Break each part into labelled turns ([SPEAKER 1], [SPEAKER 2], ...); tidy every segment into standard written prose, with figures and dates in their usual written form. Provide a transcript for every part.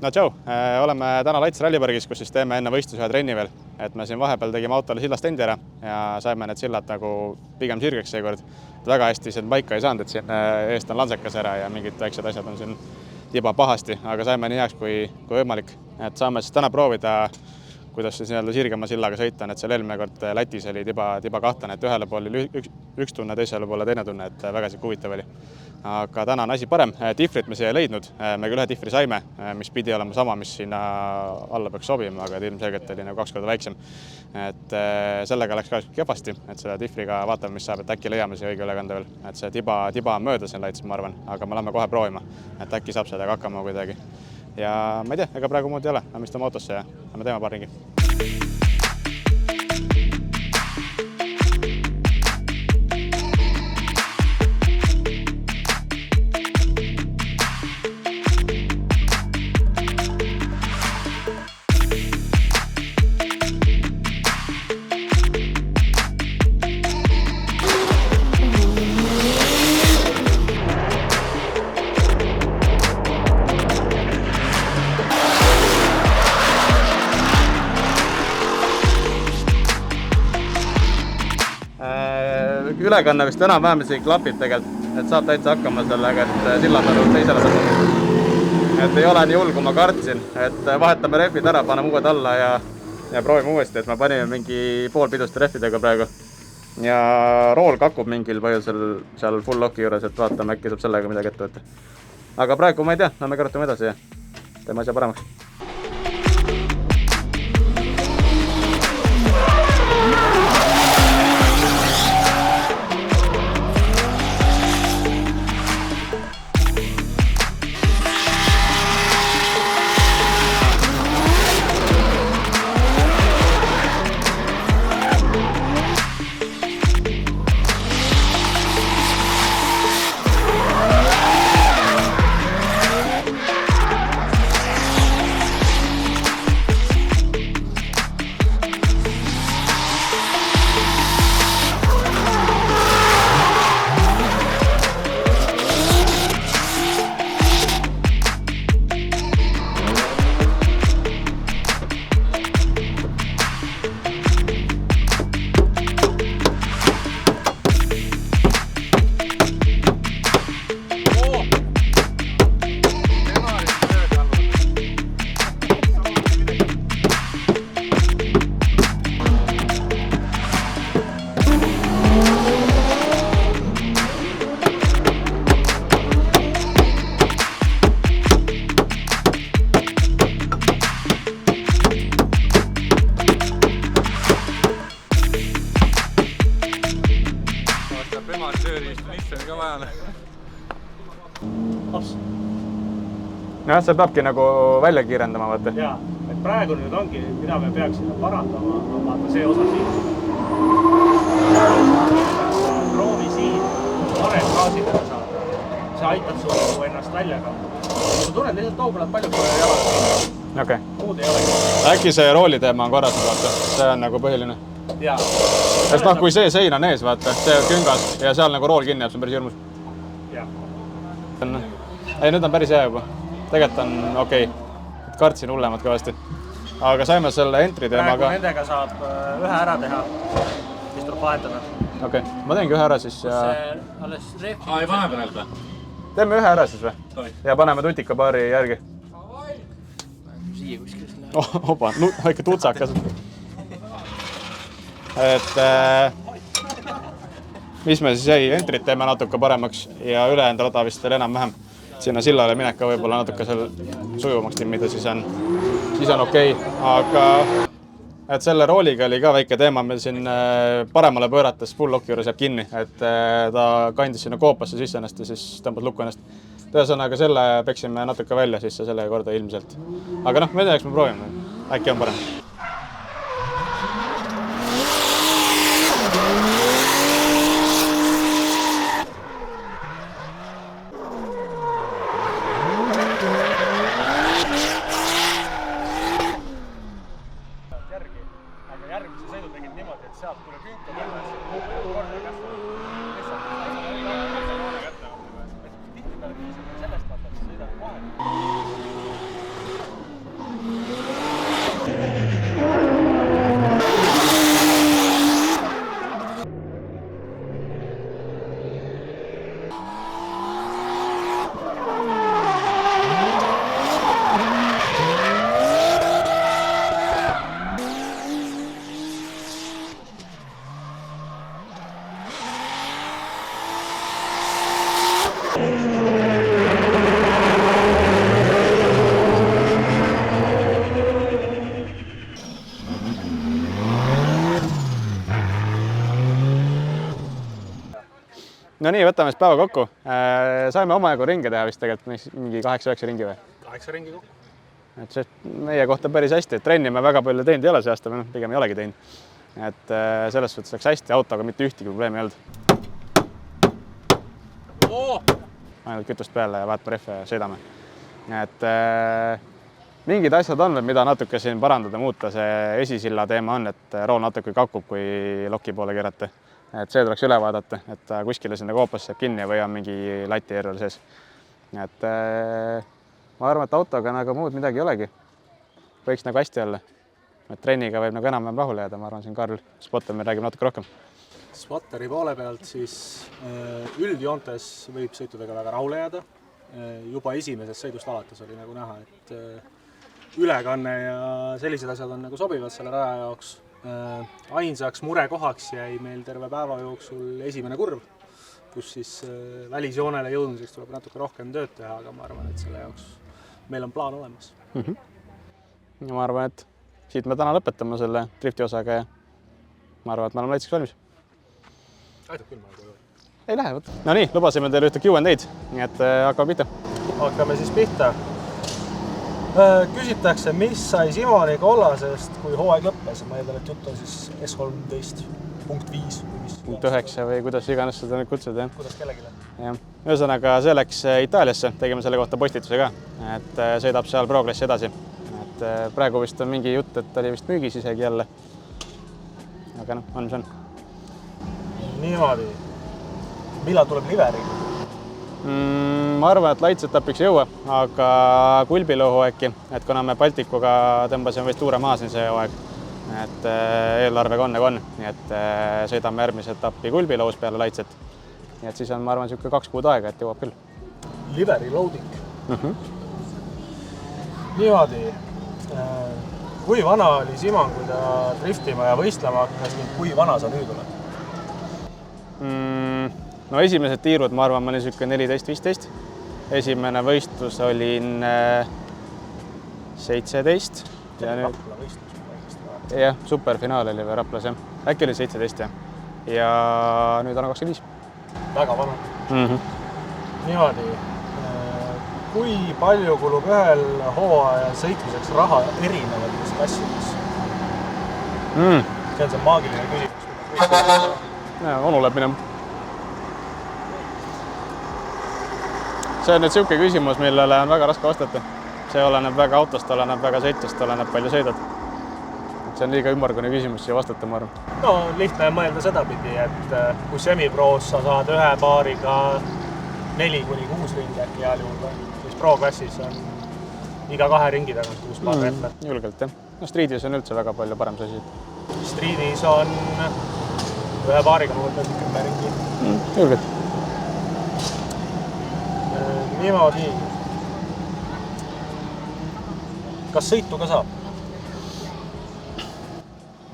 [SPEAKER 1] No tšau, oleme täna Laits rallipargis, kus siis teeme enne võistluse ühe trenni veel. Et me siin vahepeal tegime autole sillast endi ära ja saime need sillad nagu pigem sirgeks seekord. Väga hästi siin paika ei saanud, et siin eest on lantsekas ära ja mingid väiksed asjad on siin tiba pahasti, aga saime nii heaks kui võimalik. Et saame siis täna proovida, kuidas siis sirgema sillaga sõita, et seal eelmine kord Lätis oli tiba kahtlane, et ühele pool oli üks tunne, teisele poole teine tunne, et väga huvitav oli. Aga täna on asi parem. Tifrit me siia ei leidnud, me küll ühe tifri saime, mis pidi olema sama, mis sinna alla peaks sobima, aga ilmselgelt oli 2 korda väiksem. Et sellega läks kahjuks kehvasti, et selle tifriga vaatame, mis saab, et äkki leiame siia õige ülekande veel. Et see tiba on mööda siin Laitsis, ma arvan, aga me lähme kohe proovima, et äkki saab sellega hakkama kuidagi. Ja ma ei tea, ega praegu muud ei ole, me istume autosse ja me teeme paar ringi. Ülekanne vist enam-vähem siin klapib tegelikult, et saab täitsa hakkama sellega, et sillad on teisele tasandil. Et ei ole nii hull, kui ma kartsin, et vahetame rehvid ära, paneme uued alla ja proovime uuesti, et me panime mingi poolpiduste rehvidega praegu. Ja rool kakub mingil põhjusel seal full locki juures, et vaatame, äkki saab sellega midagi ette võtta. Aga praegu ma ei tea, me kartame edasi ja teeme asja paremaks. Jah, see peabki nagu välja kiirendama, vaata.
[SPEAKER 2] Jaa, et praegu nüüd ongi, mida me peaksime parandama, vaata see osa siin. Proovi siin varem gaasi peale saada. See aitab sul ennast välja kanda. Sa tunned lihtsalt toogulad palju kui jalad siin.
[SPEAKER 1] Okay.
[SPEAKER 2] Muud ei olegi.
[SPEAKER 1] Äkki see rooli teema on korras, vaata. See on nagu põhiline.
[SPEAKER 2] Jaa.
[SPEAKER 1] Sest kui see sein on ees, vaata, see küngas ja seal nagu rool kinni jääb, see on päris hirmus.
[SPEAKER 2] Jaa.
[SPEAKER 1] Ei, nüüd on päris hea juba. Tegelikult on okei. Kartsin hullemad kõvasti. Aga saime selle entry teemaga.
[SPEAKER 2] Praegu nendega saab ühe ära teha, siis tuleb vahetada.
[SPEAKER 1] Okei, ma teengi ühe ära siis ja...
[SPEAKER 2] Alles rehvi...
[SPEAKER 3] Ei pane pealt või?
[SPEAKER 1] Teeme ühe ära siis või? Ja paneme tutika paari järgi.
[SPEAKER 2] Siia kuskil sinna.
[SPEAKER 1] Opa, väike tutsakas. Et... mis me siis jäi? Entrit teeme natuke paremaks ja ülejäänud rada vist veel enam-vähem. Sinna sillale minek ka võib-olla natuke seal sujuvamaks timmida, siis on okei. Aga et selle rooliga oli ka väike teema meil siin paremale pöörates full locki juures jääb kinni, et ta kandis sinna koopasse sisse ennast ja siis tõmbas lukku ennast. Tõesõnaga selle peksime natuke välja sisse selle korda ilmselt. Aga noh, me teeks me proovime. Äkki on parem. No nii, võtame siis päeva kokku. Saime omajagu ringe teha vist tegelikult mingi 8-9 ringi või?
[SPEAKER 2] 8 ringi kokku.
[SPEAKER 1] Et see meie kohta päris hästi, et trenni me väga palju teinud ei ole see aasta, või pigem ei olegi teinud. Et selles suhtes läks hästi, autoga mitte ühtegi probleemi ei olnud. Ainult kütust peale ja vaatame rehve ja sõidame. Et mingid asjad on, mida natuke siin parandada, muuta. See esisilla teema on, et rool natuke kakub, kui loki poole keerata. Et see tuleks üle vaadata, et kuskile sinna koopasse jääb kinni või on mingi lati error sees. Et ma arvan, et autoga nagu muud midagi ei olegi. Võiks nagu hästi olla. Et trenniga võib nagu enam-vähem rahule jääda. Ma arvan, siin Karl Spotter meil räägib natuke rohkem.
[SPEAKER 3] Spotteri poole pealt siis üldjoontes võib sõitudega väga rahule jääda. Juba esimesest sõidust alates oli nagu näha, et ülekanne ja sellised asjad on nagu sobivad selle raja jaoks. Ainsaks murekohaks jäi meil terve päeva jooksul esimene kurv, kus siis välisjoonele jõudmiseks tuleb natuke rohkem tööd teha, aga ma arvan, et selle jaoks meil on plaan olemas.
[SPEAKER 1] Ma arvan, et siit me täna lõpetame selle drifti osaga ja ma arvan, et me oleme läitseks valmis.
[SPEAKER 3] Aitab küll, ma ei tea.
[SPEAKER 1] Ei lähe, võtta. No nii, lubasime teile ühte Q&A-d, nii et hakkame pihta.
[SPEAKER 3] Hakkame siis pihta. Küsitakse, mis sai Simoni kollasest, kui hooaeg lõppes. Ma eeldan, et jutt on siis S13.5
[SPEAKER 1] punkt 9 või kuidas iganes seda nüüd kutsud, jah.
[SPEAKER 3] Kuidas kellegile?
[SPEAKER 1] Jah. Ühesõnaga, see läks Itaaliasse, tegime selle kohta postituse ka, et sõidab seal Pro-klassi edasi. Et praegu vist on mingi jutt, et oli vist müügis isegi jälle. Aga noh, on mis on.
[SPEAKER 3] Niimoodi. Millal tuleb liveri?
[SPEAKER 1] Ma arvan, et laitsetappiks ei jõua, aga kulbilõhu äkki, et kuna me Baltikuga tõmbasime vist tuure maha siin see hooaeg, et eelarvega on nagu on, nii et sõidame järgmise etappi kulbilõhus peale laitset. Nii et siis on, ma arvan, niisugune 2 kuud aega, et jõuab küll.
[SPEAKER 3] Liveri loading. Niimoodi. Kui vana oli Simon, kui ta driftima ja võistlema hakkas, ning kui vana sa nüüd oled?
[SPEAKER 1] No esimesed tiirud, ma arvan, ma olin niisugune 14-15. Esimene võistlus olin 17.
[SPEAKER 3] See oli Rapla võistlus.
[SPEAKER 1] Jah, superfinaal oli või Raplas, jah. Äkki oli 17, jah. Ja nüüd on 25.
[SPEAKER 3] Väga vana. Niimoodi. Kui palju kulub ühel hooajal sõitmiseks raha erinevates klassides? See on see maagiline küsimus.
[SPEAKER 1] Onu läheb minema. See on nüüd niisugune küsimus, millele on väga raske vastata. See oleneb väga autost, oleneb väga sõitust, oleneb palju sõidad. See on liiga ümmargune küsimus siia vastata, ma arvan.
[SPEAKER 3] No lihtne on mõelda sedapidi, et kui semiproos sa saad ühe paariga 4-6 ringi äkki heal juhul, siis pro-klassis on iga 2 ringi tagant 6 paar rehve.
[SPEAKER 1] Julgelt, jah. No Streetis on üldse väga palju parem see asi.
[SPEAKER 3] Streetis on ühe paariga mõelda 10 ringi.
[SPEAKER 1] Julgelt.
[SPEAKER 3] Niimoodi. Kas sõitu ka saab?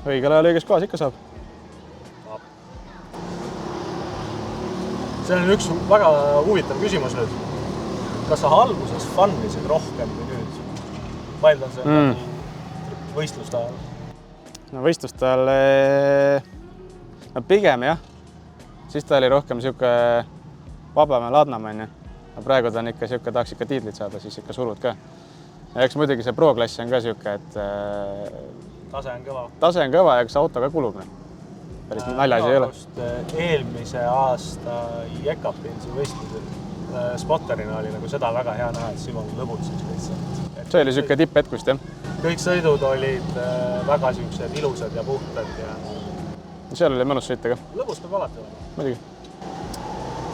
[SPEAKER 1] Õigel ajal õiges kohas ikka saab.
[SPEAKER 3] See on üks väga huvitav küsimus nüüd. Kas sa alguses funnisid rohkem kui nüüd? Ma eeldan see võistluste ajal.
[SPEAKER 1] No võistluste ajal no pigem jah. Siis ta oli rohkem niisugune vabam ja ladnam, on ju. Praegu ta on ikka niisugune, tahaks ikka tiitlit saada, siis ikka surud ka. Ja eks muidugi see pro-klass on ka niisugune, et
[SPEAKER 3] tase on kõva.
[SPEAKER 1] Tase on kõva ja kas auto ka kulub. Päris naljas ei ole.
[SPEAKER 3] Eelmise aasta Jekapinsi võistlusel spotterina oli nagu seda väga hea näha, et Simon lõbutses lihtsalt.
[SPEAKER 1] See oli niisugune tipphetkust, jah.
[SPEAKER 3] Kõik sõidud olid väga niisugused ilusad ja puhtad ja...
[SPEAKER 1] Seal oli mõnus sõita ka.
[SPEAKER 3] Lõbus peab alati olema.
[SPEAKER 1] Muidugi.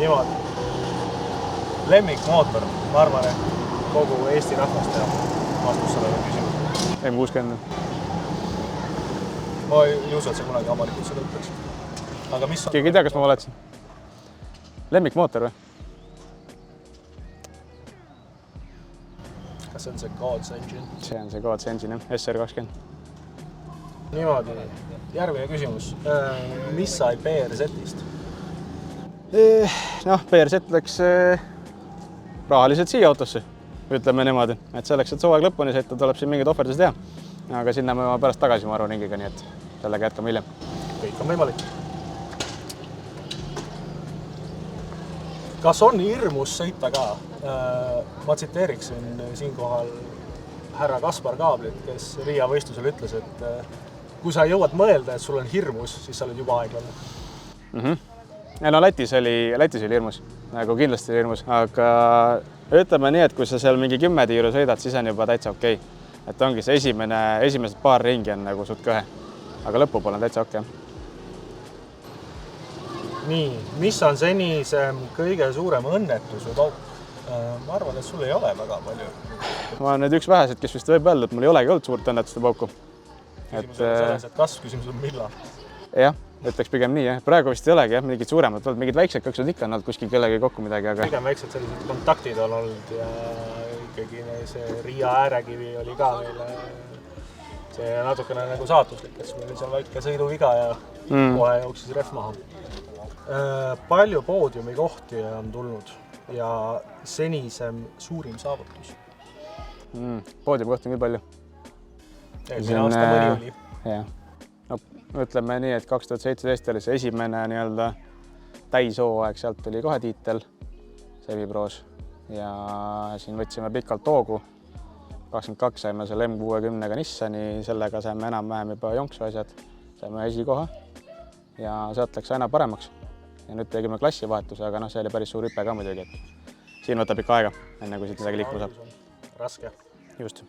[SPEAKER 3] Niimoodi. Lemmikmootor, ma arvan, et kogu Eesti rahvast teab vastus sellele küsimusele.
[SPEAKER 1] M60.
[SPEAKER 3] Ma ei usu, et see kunagi avalikult seda ütleks. Aga mis on...
[SPEAKER 1] Keegi ei tea, kas ma valetasin? Lemmikmootor või?
[SPEAKER 3] Kas see on see God's Engine?
[SPEAKER 1] See on see God's Engine, SR20.
[SPEAKER 3] Niimoodi. Järgmine küsimus. Mis sai BRZ-ist?
[SPEAKER 1] Noh, BRZ läks rahaliselt siia autosse, ütleme niimoodi. Et selleks, et sooaeg lõpuni sõita, tuleb siin mingid ohverdusi teha. Aga sinna me pärast tagasi, ma arvan, ringiga, nii et sellega jätkame hiljem.
[SPEAKER 3] Kõik on võimalik. Kas on hirmus sõita ka? Ma tsiteeriksin siinkohal härra Kaspar Kaablit, kes Riia võistlusel ütles, et kui sa jõuad mõelda, et sul on hirmus, siis sa oled juba aeglane.
[SPEAKER 1] Ja no Lätis oli hirmus, nagu kindlasti hirmus, aga ütleme nii, et kui sa seal mingi 10 tiiru sõidad, siis on juba täitsa okei. Et ongi see esimesed paar ringi on nagu suht kõhe, aga lõpupool on täitsa okei.
[SPEAKER 3] Nii, mis on senisem kõige suurem õnnetus või pauk? Ma arvan, et sul ei ole väga palju.
[SPEAKER 1] Ma olen nüüd üks väheseid, kes vist võib öelda, et mul ei olegi olnud suurt õnnetuste pauku.
[SPEAKER 3] Küsimus on selles, et kas küsimus on millal?
[SPEAKER 1] Jah, ütleks pigem nii. Praegu vist ei olegi mingid suuremad olnud, mingid väiksed kõksud ikka on olnud kuskil kellegi kokku midagi. Aga...
[SPEAKER 3] Pigem väiksed sellised kontaktid on olnud ja ikkagi see Riia äärekivi oli ka meile see natukene nagu saatuslik, et sul oli seal väike sõiduviga ja kohe jooksis ref maha. Palju poodiumi kohti on tulnud ja senisem suurim saavutus?
[SPEAKER 1] Poodiumi kohti on küll palju.
[SPEAKER 3] Eelmine aasta mõni oli.
[SPEAKER 1] Jah. No, ütleme nii, et 2017 oli see esimene täishooaeg, sealt tuli kohe tiitel Semi-Pros ja siin võtsime pikalt hoogu. 22 saime selle M60-ga Nissani, sellega saime enam-vähem juba jonksu asjad, saime esikoha ja sealt läks aina paremaks. Ja nüüd tegime klassivahetuse, aga see oli päris suur hüpe ka muidugi, et siin võtab ikka aega, enne kui siit midagi liikuma saab.
[SPEAKER 3] Raske.
[SPEAKER 1] Just.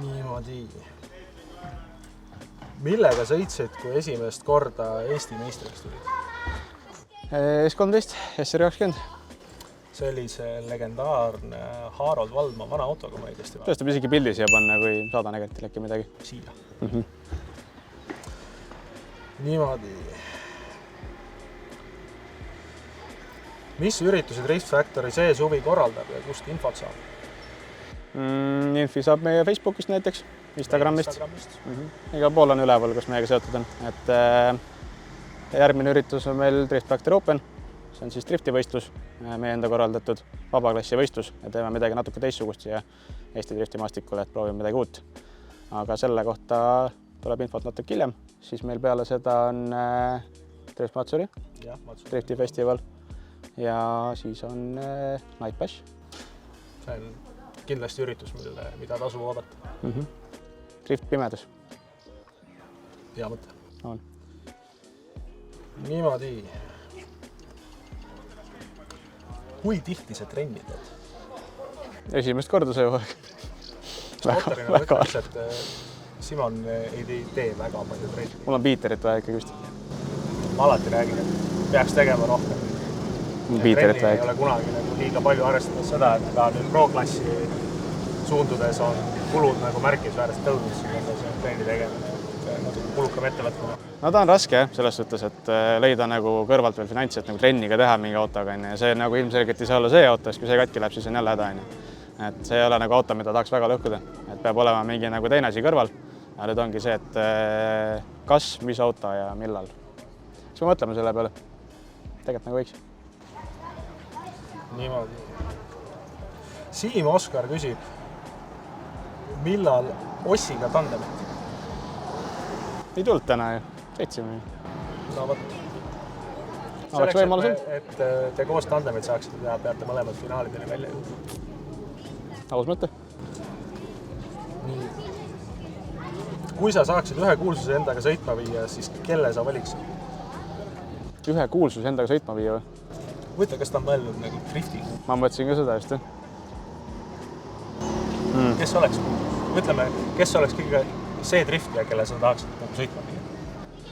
[SPEAKER 3] Niimoodi. Millega sõitsid, kui esimest korda Eesti meistriks tulid?
[SPEAKER 1] S13, SR20.
[SPEAKER 3] See oli see legendaarne Harold Valdma vana autoga, ma õigesti
[SPEAKER 1] Tõestab isegi pildi siia panna, kui saadan ägetil äkki midagi.
[SPEAKER 3] Siia. Niimoodi. Mis üritused Drift Factory see suvi korraldab ja kust infot saab?
[SPEAKER 1] Infi saab meie Facebookist näiteks, Instagramist. Igal pool on üleval, kus meiega seotud on. Et järgmine üritus on meil Drift Factory Open. See on siis driftivõistlus, meie enda korraldatud vabaklassi võistlus ja teeme midagi natuke teissugust siia Eesti driftimaastikule, et proovime midagi uut. Aga selle kohta tuleb infot natuke hiljem, siis meil peale seda on Drift Matsuri, driftifestival ja siis on Night Bash.
[SPEAKER 3] See on kindlasti üritus, mida tasu oodata.
[SPEAKER 1] Drift pimedus.
[SPEAKER 3] Hea mõte.
[SPEAKER 1] On.
[SPEAKER 3] Niimoodi. Kui tihti see trenni teed?
[SPEAKER 1] Esimest korda see juhag.
[SPEAKER 3] Sportarina võtaks, et Simon ei tee väga palju trenni.
[SPEAKER 1] Mul on biiterit vaja ikka just.
[SPEAKER 3] Ma alati räägin, et peaks tegema rohkem.
[SPEAKER 1] Biiterit vaja
[SPEAKER 3] ei ole kunagi nagu liiga palju arvestades seda, et ka nüüd pro-klassi suundudes on kulud nagu märkisväärselt tõudnud, see trenni tegemine. Natuke kulukam ettevõtmine.
[SPEAKER 1] No ta on raske selles suhtes, et leida nagu kõrvalt veel finantsi, et nagu trenniga teha mingi autoga. Ja see nagu ilmselgelt ei saa olla see auto, kui see katki läheb, siis on jälle häda. Et see ei ole nagu auto, mida tahaks väga lõhkuda. Et peab olema mingi nagu teine asi kõrval. Ja nüüd ongi see, et kas, mis auto ja millal. Siis me mõtleme selle peale. Tegelikult nagu võiks.
[SPEAKER 3] Niimoodi. Siim Oskar küsib, millal Ossiga tandemit?
[SPEAKER 1] Ei tulnud täna ju, sõitsime.
[SPEAKER 3] No võt.
[SPEAKER 1] Selleks,
[SPEAKER 3] et te koos tandemit saaksite teha, peate mõlemad finaalidele välja jõudma.
[SPEAKER 1] Aus mõte.
[SPEAKER 3] Nii. Kui sa saaksid ühe kuulsuse endaga sõitma viia, siis kelle sa valiksid?
[SPEAKER 1] Ühe kuulsuse endaga sõitma viia või?
[SPEAKER 3] Võtta, kas ta on mõelnud nagu drifti?
[SPEAKER 1] Ma mõtlesin ka seda just.
[SPEAKER 3] Kes oleks? Mõtleme, kes oleks kõige see driftija, kelle sa tahaksid nagu sõitma viia?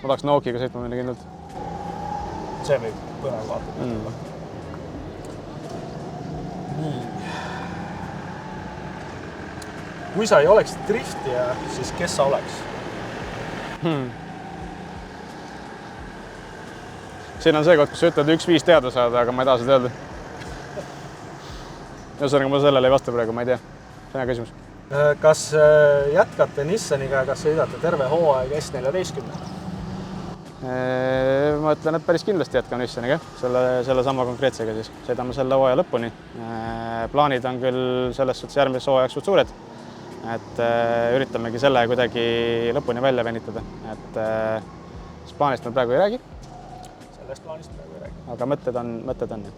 [SPEAKER 1] Ma tahaks Naukiga sõitma minna kindlalt.
[SPEAKER 3] See võib põnev vaadata. Nii. Kui sa ei oleks driftija, siis kes sa oleks?
[SPEAKER 1] Siin on see koht, kus sa ütled 1-5 teada saada, aga ma ei taha seda öelda. Ühesõnaga, ma sellele ei vasta praegu, ma ei tea. See on hea küsimus.
[SPEAKER 3] Kas jätkate Nissaniga, kas sõidate terve hooaeg S14?
[SPEAKER 1] Ma ütlen, et päris kindlasti jätkame Nissaniga, selle sama konkreetsega siis. Sõidame selle hooaja lõpuni. Plaanid on küll selles suhtes järgmises hooajaks suht suured. Et üritamegi selle kuidagi lõpuni välja venitada. Et plaanist me praegu ei räägi.
[SPEAKER 3] sellest plaanist praegu ei räägi.
[SPEAKER 1] aga mõtted on, jah.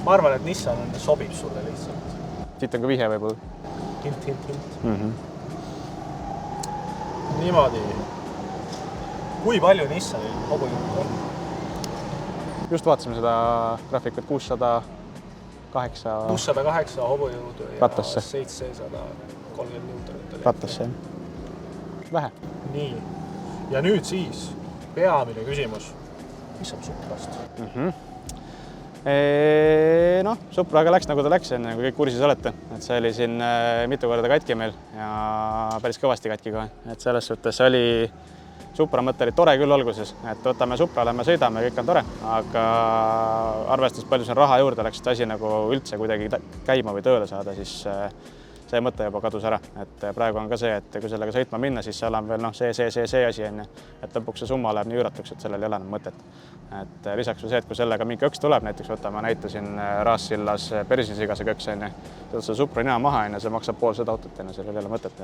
[SPEAKER 3] Ma arvan, et Nissan sobib sulle lihtsalt.
[SPEAKER 1] Siit on ka vihje võib-olla.
[SPEAKER 3] Hint. Niimoodi. Kui palju Nissanil hobujõudu on?
[SPEAKER 1] Just vaatasime seda graafikut 608
[SPEAKER 3] hobujõudu ja
[SPEAKER 1] Rattasse.
[SPEAKER 3] 730 newtonit.
[SPEAKER 1] Rattasse, vähe.
[SPEAKER 3] Nii. Ja nüüd siis peamine küsimus. Mis saab Suprast?
[SPEAKER 1] Noh, Supraga läks nagu ta läks, enne kui kõik kursis olete. Et see oli siin mitu korda katki meil ja päris kõvasti katki kohe. Et selles suhtes oli Supra mõte oli tore küll alguses, et võtame Supra, lähme sõidame, kõik on tore, aga arvestades palju siin raha juurde läks, et asi nagu üldse kuidagi käima või tööle saada, siis see mõte juba kadus ära. Et praegu on ka see, et kui sellega sõitma minna, siis seal on veel see asi enne, et lõpuks see summa läheb nii üüratuks, et sellel ei ole enam mõtet. Et lisaks või see, et kui sellega mingi õks tuleb, näiteks võtame näitasin Raassillas Persisiga see kõks enne, see Supra nina maha enne, see maksab pool seda autot enne, sellel ei ole mõtet.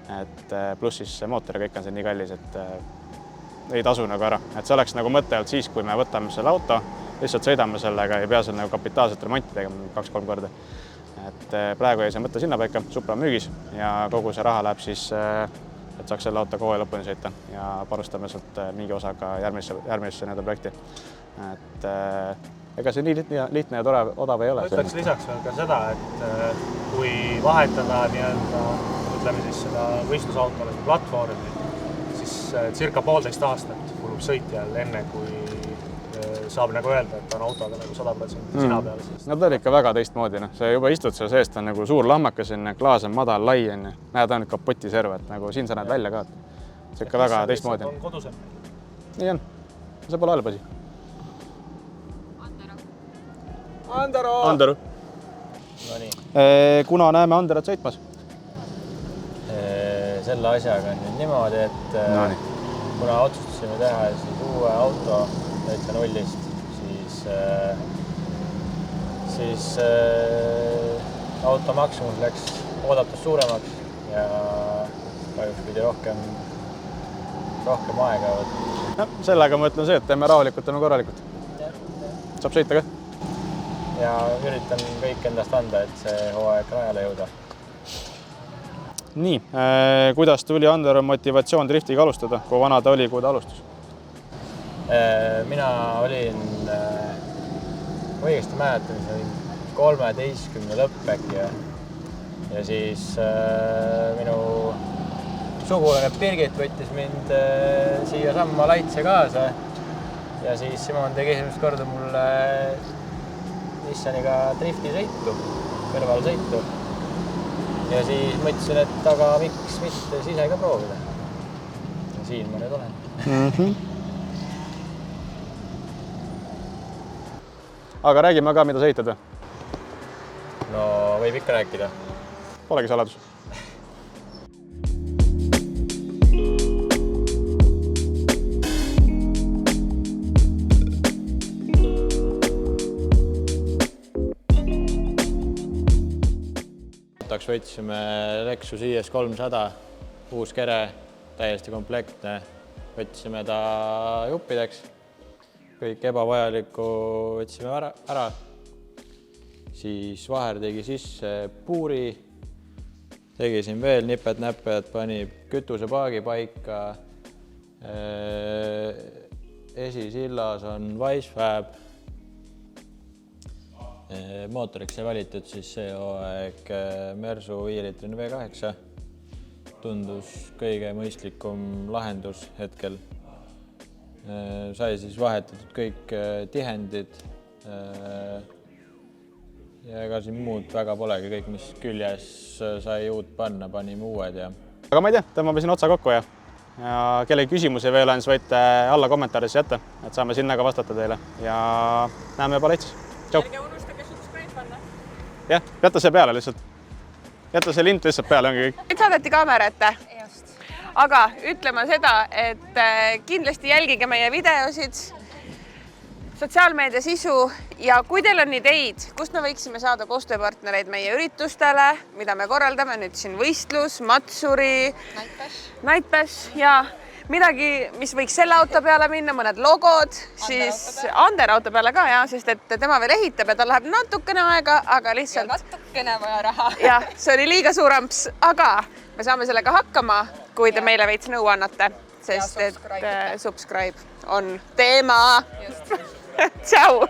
[SPEAKER 1] Et pluss siis see mootor ja kõik on see nii kallis, et ei tasu nagu ära. Et see oleks nagu mõte olnud siis, kui me võtame selle auto, lihtsalt sõidame sellega, ei pea seal nagu kapitaalset remonti tegema 2-3 korda. Et praegu jäi see mõte sinna paika, Supra müügis ja kogu see raha läheb siis, et saaks selle auto kohe lõpuni sõita ja panustame sealt mingi osaga järgmisse projekti. Et ega see nii lihtne ja tore odav ei ole.
[SPEAKER 3] Ütleks lisaks veel ka seda, et kui vahetada ütleme siis seda võistlusautole platvormi, siis circa 1,5 aastat kulub sõitjal enne, kui saab nagu öelda, et on autoga nagu 100% sina peal.
[SPEAKER 1] No ta oli ikka väga teistmoodi. See juba istud seal seest, on nagu suur lahmakas, klaas on madal, lai. Näed ainult kapoti serv, et nagu siin sa näed välja ka. See ikka väga teistmoodi.
[SPEAKER 3] On kodusem?
[SPEAKER 1] Nii on. See pole halb asi. Andero! Kuna näeme Anderot sõitmas?
[SPEAKER 4] Selle asjaga on nüüd niimoodi, et kuna otsustasime teha siis uue auto täitsa nullist, siis auto maksumus läks oodatust suuremaks ja kahjuks pidi rohkem aega võtta.
[SPEAKER 1] Sellega ma ütlen see, et teeme rahulikult, teeme korralikult. Saab sõita ka?
[SPEAKER 4] Ja üritan kõik endast anda, et see hooaeg rajale jõuda.
[SPEAKER 1] Nii, kuidas tuli Andero motivatsioon driftiga alustada? Kui vana ta oli, kui ta alustus?
[SPEAKER 4] Mina olin, õigesti mäletan, see oli 13 lõpp äkki. Ja siis minu sugulane Birgit võttis mind siia samma Laitse kaasa. Ja siis Simon tegi esimest korda mulle Nissaniga driftisõitu, kõrvalsõitu. Ja siis mõtlesin, et aga miks mitte siis ise ka proovida. Ja siin ma nüüd olen.
[SPEAKER 1] Aga räägime ka, mida sa ehitad?
[SPEAKER 4] No võib ikka rääkida.
[SPEAKER 1] Polegi saladus.
[SPEAKER 4] Võtsime Lexus IS300, uus kere, täiesti komplektne. Võtsime ta juppideks, kõik ebavajalikku võtsime ära. Siis Vaher tegi sisse puuri, tegi siin veel niped-näpped, pani kütusepaagi paika. Esisillas on Weissfab. Mootoriks sai valitud siis see hooaeg Mersu 5-litrine V8. Tundus kõige mõistlikum lahendus hetkel. Sai siis vahetatud kõik tihendid. Ja ega siin muud väga polegi, kõik mis küljes sai uut panna, panime uued.
[SPEAKER 1] Aga ma ei tea, tõmbame siin otsa kokku ja kellegi küsimusi veel on, siis võite alla kommentaaris jätta, et saame sinna ka vastata teile ja näeme juba Laitses. Tšau! Jah, jätta see peale lihtsalt. Jätta see lint lihtsalt peale, ongi kõik.
[SPEAKER 5] Nüüd saadeti kaamera ette. Aga ütlema seda, et kindlasti jälgige meie videosid, sotsiaalmeedia sisu ja kui teil on ideid, kust me võiksime saada koostööpartnereid meie üritustele, mida me korraldame nüüd siin võistlus, Matsuri, Nightbash ja midagi, mis võiks selle auto peale minna, mõned logod, siis Ander auto peale ka ja, sest et tema veel ehitab ja tal läheb natukene aega, aga lihtsalt.
[SPEAKER 6] Ja natukene vaja raha.
[SPEAKER 5] Jah, see oli liiga suur amps, aga me saame sellega hakkama, kui te meile veits nõu annate, sest et subscribe on teema. Tšau!